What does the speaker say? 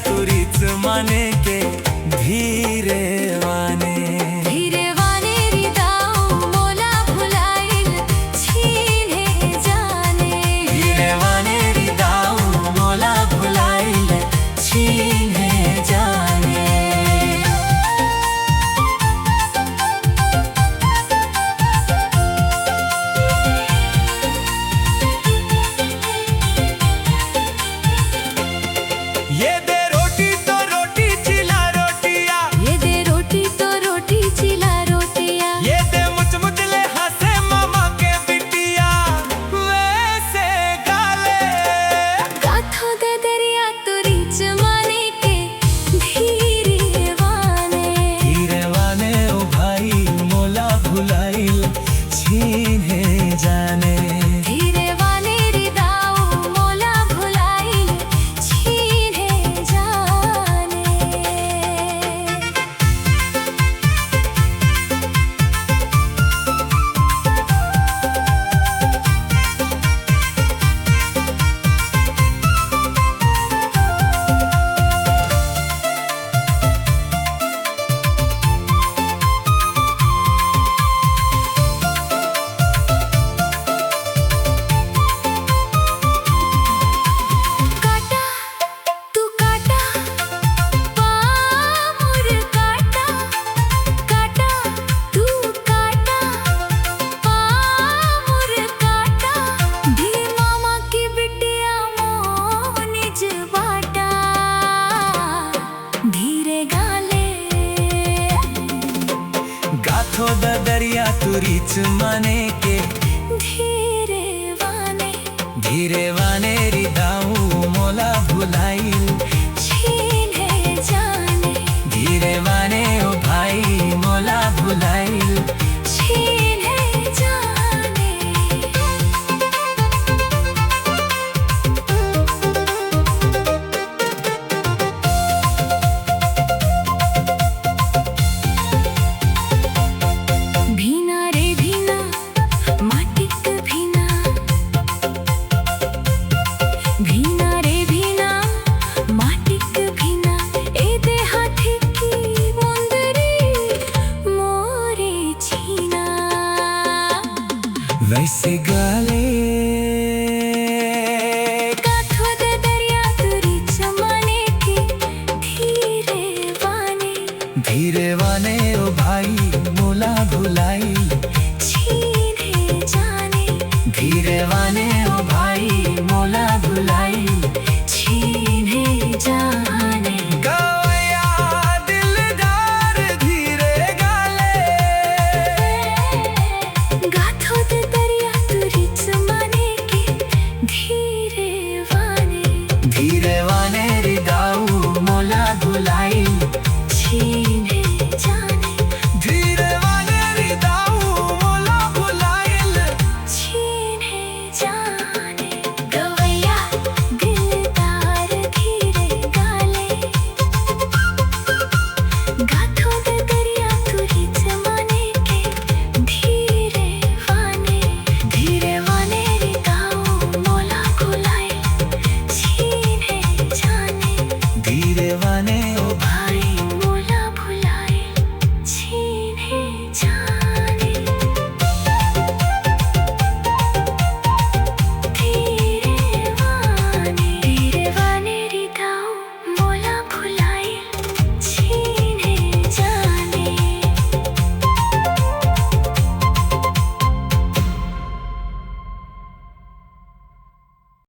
तुरीच माने के धीरे वाने मोला भुलाइल छीने जाने। मोला भुलाइल छीने जाने। ये दे रोटी तो रोटी चिला रोटिया, ये दे रोटी तो रोटी चिला रोटिया। ये दे मुचमुचले हंसे मामा के बिटिया वैसे गाले। गाथो दे दरिया तुरीच माने के धीरे वाने। ओ भाई मोला भुलाइल छीने जाने। धीरे वाने रिदाऊ मोला भुलाइल छीने जाने। काटा तू काटा पामुर काटा। काटा तू काटा पामुर काटा। धी मामा की बिटिया मोनिज बाटा। धीरे गाले गाथो द दरिया तुरीच माने के धीरे वाने रिदाऊ मोला भुलाइल छीने जाने। धीरे वाने ओ भाई मोला भुलाइल छीने जाने। भीना रे भीना माटिक भीना। भीना रे भीना माटिक भीना। ए दे हाथी की मुंदरी मोरे छीना। वैसे गाले